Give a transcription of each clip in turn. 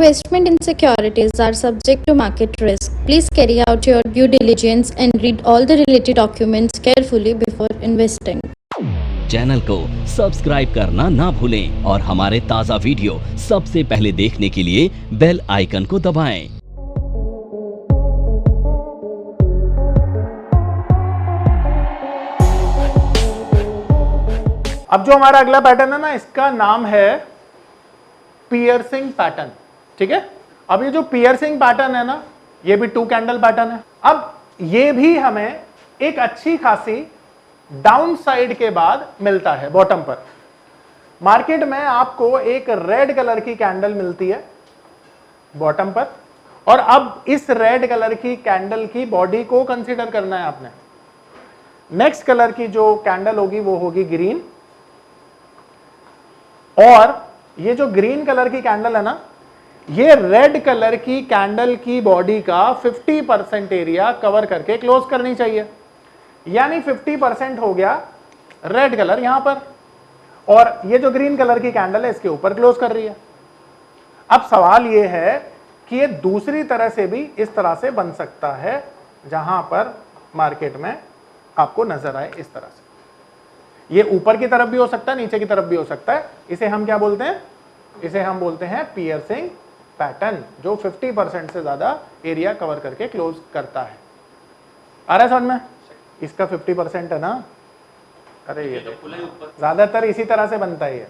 Investment in securities are subject to market risk. Please carry out your due diligence and read all the related documents carefully before investing. Channel को subscribe करना ना भूलें और हमारे ताज़ा video सबसे पहले देखने के लिए बेल आइकन को दबाएं। अब जो हमारा अगला पैटर्न है ना, इसका नाम है पियर्सिंग पैटर्न। ठीक है, अब ये जो पियर्सिंग पैटर्न है ना, ये भी 2 कैंडल पैटर्न है। अब ये भी हमें एक अच्छी खासी डाउन साइड के बाद मिलता है बॉटम पर। मार्केट में आपको एक रेड कलर की कैंडल मिलती है बॉटम पर, और अब इस रेड कलर की कैंडल की बॉडी को कंसीडर करना है आपने। नेक्स्ट कलर की जो कैंडल होगी वो होगी ग्रीन, और ये जो ग्रीन कलर की कैंडल है ना, ये रेड कलर की कैंडल की बॉडी का 50% एरिया कवर करके क्लोज करनी चाहिए। यानी 50% हो गया रेड कलर यहां पर, और ये जो ग्रीन कलर की कैंडल है इसके ऊपर क्लोज कर रही है। अब सवाल ये है कि ये दूसरी तरह से भी इस तरह से बन सकता है, जहां पर मार्केट में आपको नजर आए इस तरह से। ये ऊपर की तरफ भी हो सकता है, नीचे की तरफ भी हो सकता है। इसे हम क्या बोलते हैं? इसे हम बोलते हैं पियर्सिंग पैटर्न, जो 50% से ज्यादा एरिया कवर करके क्लोज करता है। आ रहा है समझ में? इसका 50% है ना। अरे ये तो ज्यादातर इसी तरह से बनता है ये,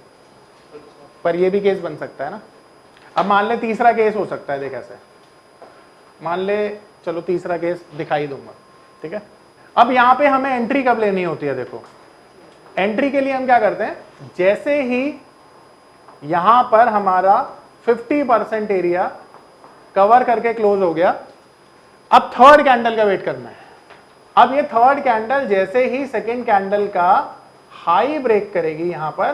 पर ये भी केस बन सकता है ना। अब मान ले तीसरा केस हो सकता है, देख ऐसे मान ले, चलो तीसरा केस दिखाई दूंगा। ठीक है, अब यहां पे हमें एंट्री कब लेनी होती है? देखो, एंट्री के लिए हम क्या करते हैं, जैसे ही यहां पर हमारा 50% एरिया कवर करके क्लोज हो गया, अब थर्ड कैंडल का वेट करना है। अब ये थर्ड कैंडल जैसे ही सेकेंड कैंडल का हाई ब्रेक करेगी, यहां पर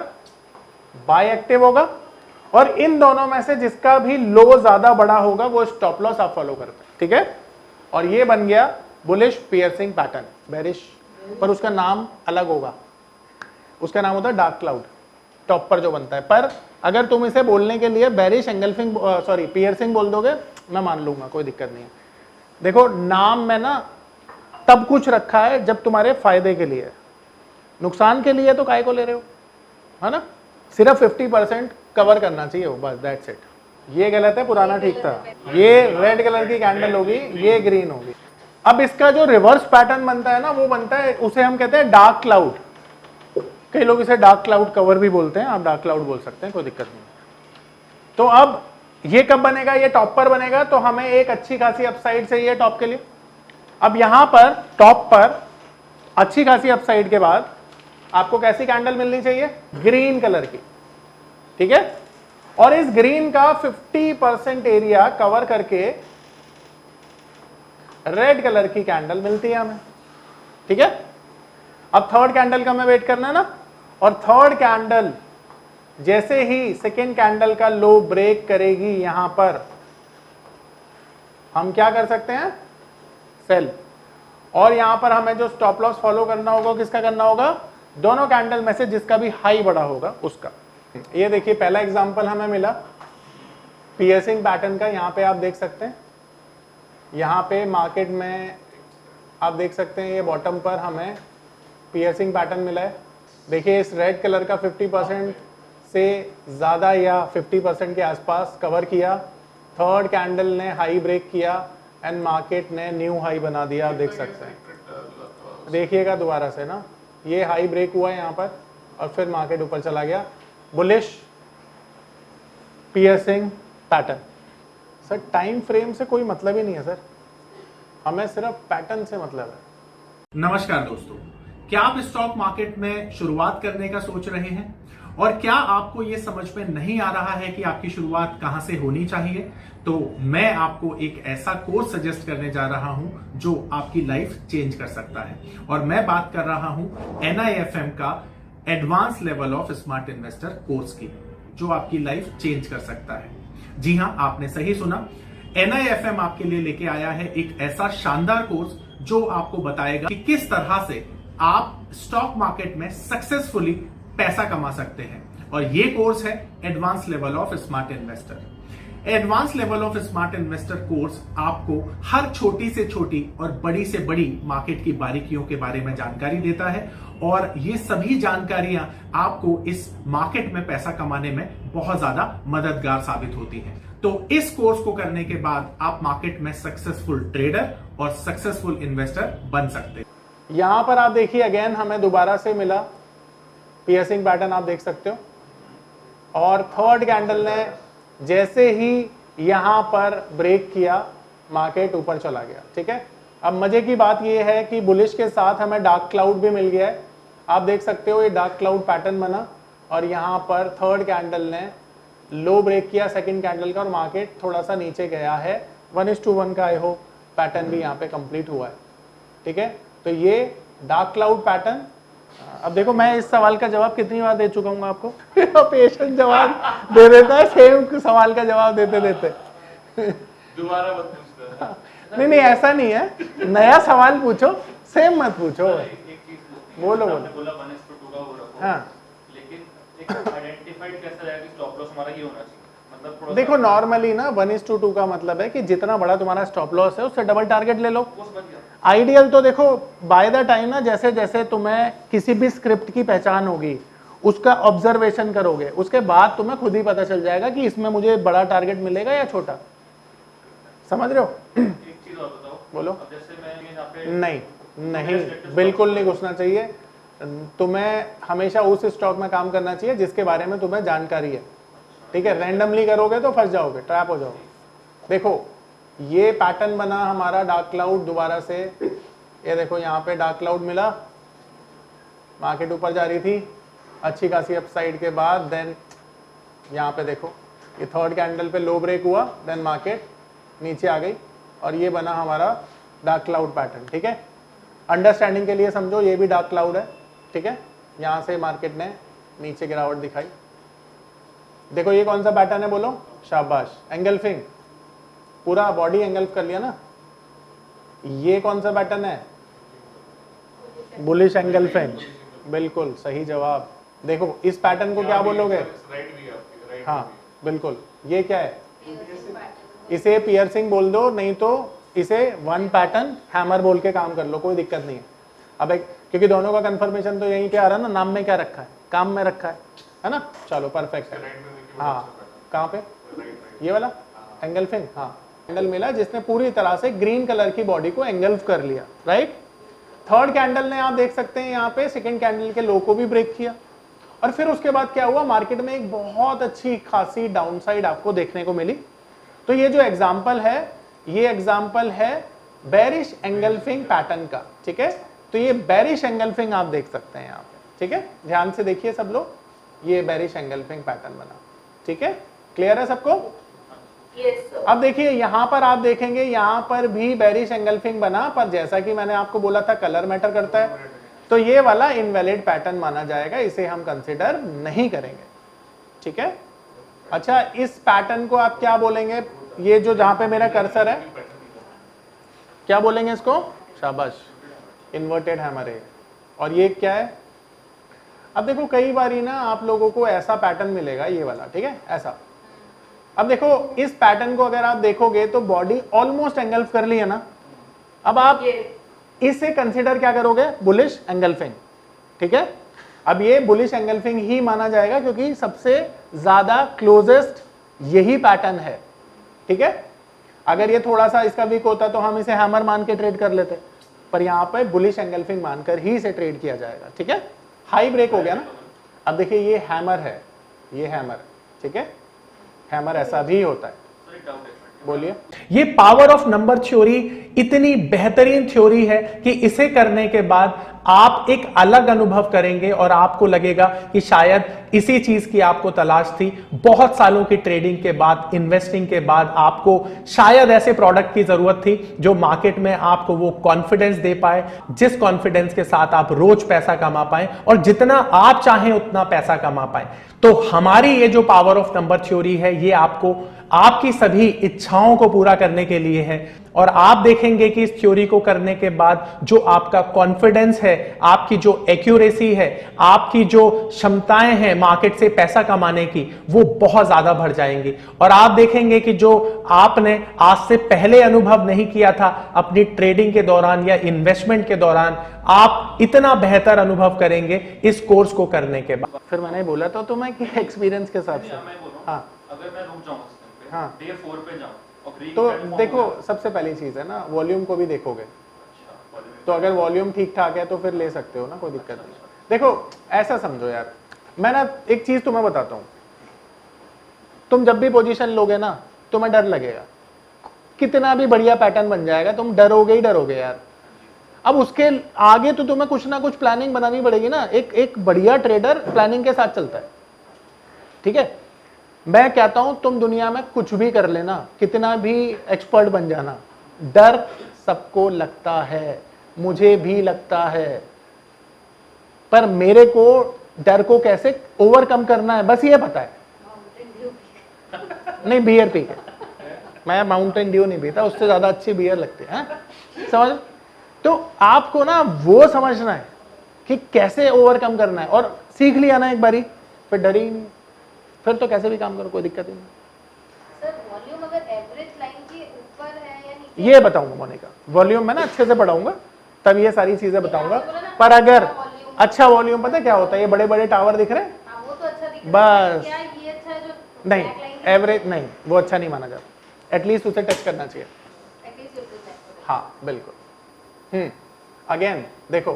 बाय एक्टिव होगा, और इन दोनों में से जिसका भी लो ज्यादा बड़ा होगा वो स्टॉप लॉस आप फॉलो करते हैं। ठीक है, और ये बन गया बुलिश पियर्सिंग पैटर्न। बेरिश पर उसका नाम अलग होगा, उसका नाम होता है डार्क क्लाउड, टॉप पर जो बनता है। पर अगर तुम इसे बोलने के लिए बेरिश एंगल्फिंग पियर्सिंग बोल दोगे, मैं मान लूंगा, कोई दिक्कत नहीं है। देखो, नाम में ना तब कुछ रखा है जब तुम्हारे फायदे के लिए, नुकसान के लिए तो काय को ले रहे हो, है ना। सिर्फ 50% कवर करना चाहिए वो, बस दैट्स इट। ये गलत है, पुराना ठीक था। ये रेड कलर की कैंडल होगी, ये ग्रीन होगी। अब इसका जो रिवर्स पैटर्न बनता है ना, वो बनता है, उसे हम कहते हैं डार्क क्लाउड। कई लोग इसे डार्क क्लाउड कवर भी बोलते हैं, आप डार्क क्लाउड बोल सकते हैं, कोई दिक्कत नहीं। तो अब ये कब बनेगा? ये टॉप पर बनेगा, तो हमें एक अच्छी खासी अपसाइड चाहिए टॉप के लिए। अब यहां पर टॉप पर अच्छी खासी अपसाइड के बाद आपको कैसी कैंडल मिलनी चाहिए? ग्रीन कलर की। ठीक है, और इस ग्रीन का 50% एरिया कवर करके रेड कलर की कैंडल मिलती है हमें। ठीक है, अब थर्ड कैंडल का हमें वेट करना है ना, और थर्ड कैंडल जैसे ही सेकेंड कैंडल का लो ब्रेक करेगी, यहां पर हम क्या कर सकते हैं? सेल। और यहां पर हमें जो स्टॉप लॉस फॉलो करना होगा, किसका करना होगा? दोनों कैंडल में से जिसका भी हाई बड़ा होगा उसका। ये देखिए, पहला एग्जांपल हमें मिला पियर्सिंग पैटर्न का। यहां पे आप देख सकते हैं, यहां पे मार्केट में आप देख सकते हैं, ये बॉटम पर हमें पियर्सिंग पैटर्न मिला है। देखिए, इस रेड कलर का 50% से ज़्यादा या 50% के आसपास कवर किया। थर्ड कैंडल ने हाई ब्रेक किया एंड मार्केट ने न्यू हाई बना दिया। आप देख सकते हैं, देखिएगा दोबारा से ना, ये हाई ब्रेक हुआ है यहाँ पर, और फिर मार्केट ऊपर चला गया। Bullish piercing pattern. Sir, time frame से कोई मतलब ही नहीं है सर, हमें सिर्फ पैटर्न से मतलब है। नमस्कार दोस्तों, क्या आप स्टॉक मार्केट में शुरुआत करने का सोच रहे हैं और क्या आपको यह समझ में नहीं आ रहा है कि आपकी शुरुआत कहां से होनी चाहिए? तो मैं आपको एक ऐसा कोर्स सजेस्ट करने जा रहा हूं जो आपकी लाइफ चेंज कर सकता है, और मैं बात कर रहा हूं NIFM का advance level of smart investor course की, जो आपकी लाइफ चेंज कर सकता है। जी हां, आपने सही सुना, NIFM आपके लिए लेके आया है एक ऐसा शानदार कोर्स जो आपको बताएगा कि किस तरह से आप स्टॉक मार्केट में सक्सेसफुली पैसा कमा सकते हैं। और ये कोर्स है advance level of smart investor. Advance level of smart investor course आपको हर छोटी से छोटी और बड़ी से बड़ी मार्केट की बारीकियों के बारे में जानकारी देता है और ये सभी जानकारियां आपको इस मार्केट में पैसा कमाने में बहुत ज्यादा मददगार साबित होती हैं। तो इस कोर्स को करने के बाद आप मार्केट में सक्सेसफुल ट्रेडर और सक्सेसफुल इन्वेस्टर बन सकते हैं। यहां पर आप देखिए अगेन हमें दोबारा से मिला पियर्सिंग पैटर्न, आप देख सकते हो, और थर्ड कैंडल ने जैसे ही यहां पर ब्रेक किया मार्केट ऊपर चला गया। ठीक है, अब मजे की बात यह है कि बुलिश के साथ हमें डार्क क्लाउड भी मिल गया है। आप देख सकते हो ये डार्क क्लाउड पैटर्न बना और यहां पर थर्ड कैंडल ने लो ब्रेक किया सेकंड कैंडल का और मार्केट थोड़ा सा नीचे गया है। 1:1 का आई होप पैटर्न भी यहाँ पे कंप्लीट हुआ है। ठीक है, तो ये डार्क क्लाउड पैटर्न। अब देखो मैं इस सवाल का जवाब कितनी बार दे चुका हूँ आपको पेशेंट जवाब दे देता है सेम सवाल का जवाब देते देते दोबारा मत पूछना। नहीं ऐसा नहीं है, नया सवाल पूछो, सेम मत पूछो। बोलो बोला 1:2 का वो रखो। हाँ, लेकिन एक आइडेंटिफाइड कैसे रहेगा कि स्टॉप लॉस हमारा ये होना चाहिए? मतलब थोड़ा देखो नॉर्मली ना 1:2 का मतलब है कि जितना बड़ा तुम्हारा स्टॉप लॉस है उससे डबल टारगेट ले लो। आइडियल तो देखो बाय द टाइम ना जैसे जैसे तुम्हें किसी भी स्क्रिप्ट की पहचान होगी उसका ऑब्जर्वेशन करोगे, उसके बाद तुम्हें खुद ही पता चल जाएगा कि इसमें मुझे बड़ा टारगेट मिलेगा या छोटा। समझ रहे हो? एक चीज और बताओ। बोलो। अब जैसे मैं यहाँ पे नहीं बिल्कुल नहीं घुसना चाहिए। तुम्हें हमेशा उस स्टॉक में काम करना चाहिए जिसके बारे में तुम्हें जानकारी है। ठीक है, रैंडमली करोगे तो फंस जाओगे, ट्रैप हो जाओगे। देखो ये पैटर्न बना हमारा डार्क क्लाउड दोबारा से, ये देखो यहाँ पे डार्क क्लाउड मिला, मार्केट ऊपर जा रही थी अच्छी खासी अपसाइड के बाद, देन यहाँ पे देखो ये थर्ड कैंडल पे लो ब्रेक हुआ, देन मार्केट नीचे आ गई और ये बना हमारा डार्क क्लाउड पैटर्न। ठीक है, अंडरस्टैंडिंग के लिए समझो ये भी डार्क क्लाउड है। ठीक है, यहाँ से मार्केट ने नीचे गिरावट दिखाई। देखो ये कौन सा पैटर्न है, बोलो। शाबाश, एंगल्फिंग, पूरा बॉडी एंगल्फ कर लिया ना। ये कौन सा पैटर्न है? बुलिश एंगल्फिंग, बिल्कुल सही जवाब। देखो इस पैटर्न को क्या बोलोगे? हाँ बिल्कुल, ये क्या है? इसे पियर्सिंग बोल दो, नहीं तो इसे वन पैटर्न हैमर बोल के काम कर लो, कोई दिक्कत नहीं है। अब क्योंकि दोनों का कंफर्मेशन तो यहीं पे आ रहा है ना, नाम में क्या रखा है, काम में रखा है ना। चलो परफेक्ट है। हाँ कहाँ पे? ये वाला एंगल्फिंग। हाँ कैंडल मिला जिसने पूरी तरह से ग्रीन कलर की बॉडी को एंगल्फ कर लिया, राइट। थर्ड कैंडल ने आप देख सकते हैं यहाँ पे सेकंड कैंडल के लो को भी ब्रेक किया और फिर उसके बाद क्या हुआ, मार्केट में एक बहुत अच्छी खासी डाउनसाइड आपको देखने को मिली। तो ये जो एग्जांपल है, ये एग्जांपल है बेरिश एंगल्फिंग पैटर्न का। ठीक है, तो ये बेरिश एंगल्फिंग आप देख सकते हैं यहाँ पे। ठीक है, ध्यान से देखिए सब लोग, ये बेरिश एंगल्फिंग पैटर्न बना। ठीक है, क्लियर है सबको? अब देखिए यहां पर आप देखेंगे यहां पर भी बेरिश एंगल्फिंग बना, पर जैसा कि मैंने आपको बोला था कलर मैटर करता है, तो ये वाला इनवैलिड पैटर्न माना जाएगा, इसे हम कंसीडर नहीं करेंगे। ठीक है, अच्छा इस पैटर्न को आप क्या बोलेंगे? ये जो जहां पे मेरा कर्सर है क्या बोलेंगे इसको? शाबाश, इन्वर्टेड हैमर है। और ये क्या है? अब देखो कई बारी ना आप लोगों को ऐसा पैटर्न मिलेगा, ये वाला। ठीक है, ऐसा। अब देखो इस पैटर्न को अगर आप देखोगे तो बॉडी ऑलमोस्ट एंगल्फ कर ली है ना। अब आप इसे कंसीडर क्या करोगे? Bullish engulfing. ठीक है, अब ये बुलिश एंगल्फिंग ही माना जाएगा क्योंकि सबसे ज्यादा क्लोजेस्ट यही पैटर्न है। ठीक है, अगर ये थोड़ा सा इसका वीक होता तो हम इसे हैमर मान के ट्रेड कर लेते, पर यहां पे बुलिश एंगल्फिंग मानकर ही इसे ट्रेड किया जाएगा। ठीक है, हाई ब्रेक हो गया ना। अब देखिए ये हैमर है, ये हैमर। ठीक है, हैमर ऐसा भी होता है। बोलिए। ये पावर ऑफ नंबर थ्योरी इतनी बेहतरीन थ्योरी है कि इसे करने के बाद आप एक अलग अनुभव करेंगे और आपको लगेगा कि शायद इसी चीज की आपको तलाश थी। बहुत सालों की ट्रेडिंग के बाद, इन्वेस्टिंग के बाद आपको शायद ऐसे प्रोडक्ट की जरूरत थी जो मार्केट में आपको वो कॉन्फिडेंस दे पाए, जिस कॉन्फिडेंस के साथ आप रोज पैसा कमा पाए और जितना आप चाहें उतना पैसा कमा पाए। तो हमारी ये जो पावर ऑफ नंबर थ्योरी है, ये आपको आपकी सभी इच्छाओं को पूरा करने के लिए है। और आप देखेंगे कि इस थ्योरी को करने के बाद जो आपका कॉन्फिडेंस है, आपकी जो एक्यूरेसी है, आपकी जो क्षमताएं हैं मार्केट से पैसा कमाने की, वो बहुत ज्यादा बढ़ जाएंगी। और आप देखेंगे कि जो आपने आज से पहले अनुभव नहीं किया था अपनी ट्रेडिंग के दौरान या इन्वेस्टमेंट के दौरान, आप इतना बेहतर अनुभव करेंगे इस कोर्स को करने के बाद। फिर मैंने बोला तो तुम्हें कि एक्सपीरियंस के हिसाब से, हाँ, अगर मैं रुक जाऊं सिस्टम पे, हाँ, डे 4 पे जाऊं और ग्रीन तो कैंडल देखो सबसे पहली चीज है ना, वॉल्यूम को भी देखोगे। तो अगर वॉल्यूम ठीक ठाक है तो फिर ले सकते हो ना, कोई दिक्कत नहीं। देखो ऐसा समझो यार, मैं ना एक चीज तुम्हें बताता हूं, तुम जब भी पोजीशन लोगे ना तुम्हें डर लगेगा, कितना भी बढ़िया पैटर्न बन जाएगा तुम डरोगे ही डरोगे यार। अब उसके आगे तो तुम्हें कुछ ना कुछ प्लानिंग बनानी पड़ेगी ना। एक बढ़िया ट्रेडर प्लानिंग के साथ चलता है, ठीक है। मैं कहता हूं तुम दुनिया में कुछ भी कर लेना, कितना भी एक्सपर्ट बन जाना, डर सबको लगता है, मुझे भी लगता है, पर मेरे को डर को कैसे ओवरकम करना है बस ये पता है। नहीं, बियर पी के, मैं माउंटेन ड्यू नहीं पीता, उससे ज्यादा अच्छी बियर लगती है, समझ। तो आपको ना वो समझना है कि कैसे ओवरकम करना है, और सीख लिया ना एक बारी फिर डर ही नहीं, फिर तो कैसे भी काम करो, कोई दिक्कत ही नहीं। सर वॉल्यूम अगर एवरेज लाइन के ऊपर है या नीचे, ये बताऊंगा मोनिका, वॉल्यूम में ना अच्छे से पढ़ाऊंगा तब ये सारी चीजें बताऊंगा। पर अगर अच्छा वॉल्यूम, पता है क्या होता है, ये बड़े बड़े टावर दिख रहे हैं, हाँ वो तो अच्छा दिख रहा है, बस क्या ये अच्छा है जो नहीं, black line एवरेज नहीं, वो अच्छा नहीं माना जाता, एटलीस्ट उसे टच करना चाहिए। एटलीस्ट यूज है। हाँ बिल्कुल। अगेन देखो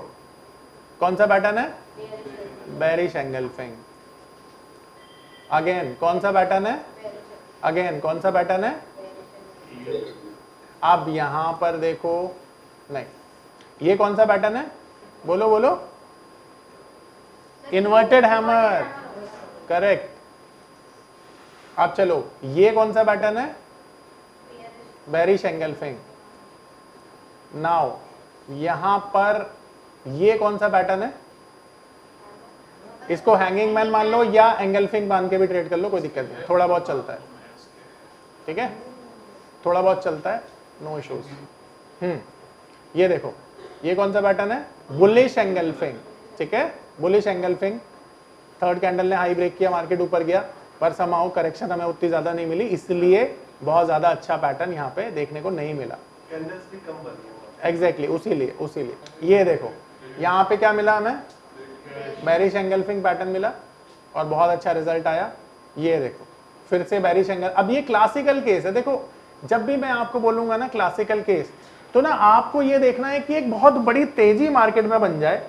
कौन सा पैटर्न है, बेरिश एंगल्फिंग। अगेन कौन सा पैटर्न है, अगेन कौन सा पैटर्न है। अब यहां पर देखो, नहीं, ये कौन सा पैटर्न है, बोलो बोलो, इन्वर्टेड हैमर, करेक्ट। अब चलो ये कौन सा पैटर्न है, बेरिश एंगल्फिंग। नाउ यहां पर ये कौन सा पैटर्न है, इसको हैंगिंग मैन मान लो या एंगल्फिंग मान के भी ट्रेड कर लो, कोई दिक्कत नहीं, थोड़ा बहुत चलता है, ठीक है, थोड़ा बहुत चलता है, नो इश्यूज। ये देखो ये कौन सा पैटर्न है, बुलिश एंगल्फिंग, ठीक है, बुलिश एंगल्फिंग। थर्ड कैंडल ने हाई ब्रेक किया, मार्केट ऊपर गया, पर समाओ करेक्शन हमें उतनी ज्यादा नहीं मिली, इसलिए बहुत ज्यादा अच्छा पैटर्न यहाँ पे देखने को नहीं मिला। कैंडल्स भी कम बनी। एग्जैक्टली उसीलिए ये देखो यहाँ पे क्या मिला हमें, बेरिश एंगल्फिंग पैटर्न मिला और बहुत अच्छा रिजल्ट आया। ये देखो फिर से बेरिश एंगल। अब ये क्लासिकल केस है, देखो जब भी मैं आपको बोलूंगा ना क्लासिकल केस, तो ना आपको ये देखना है कि एक बहुत बड़ी तेजी मार्केट में बन जाए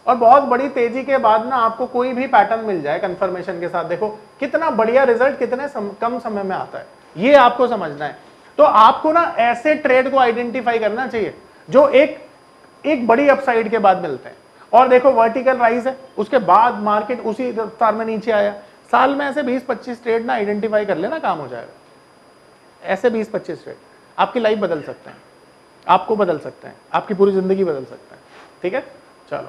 और बहुत बड़ी तेजी के बाद ना आपको कोई भी पैटर्न मिल जाए कंफर्मेशन के साथ। देखो कितना बढ़िया रिजल्ट कितने कम समय में आता है, ये आपको समझना है। तो आपको ना ऐसे ट्रेड को आइडेंटिफाई करना चाहिए जो एक बड़ी अपसाइड के बाद मिलते हैं। और देखो वर्टिकल राइज है, उसके बाद मार्केट उसी रफ्तार में नीचे आया। साल में ऐसे 20-25 ट्रेड ना आइडेंटिफाई कर लेना, काम हो जाएगा। ऐसे 20-25 ट्रेड आपकी लाइफ बदल सकते हैं, आपको बदल सकते हैं, आपकी पूरी जिंदगी बदल सकते हैं, ठीक है।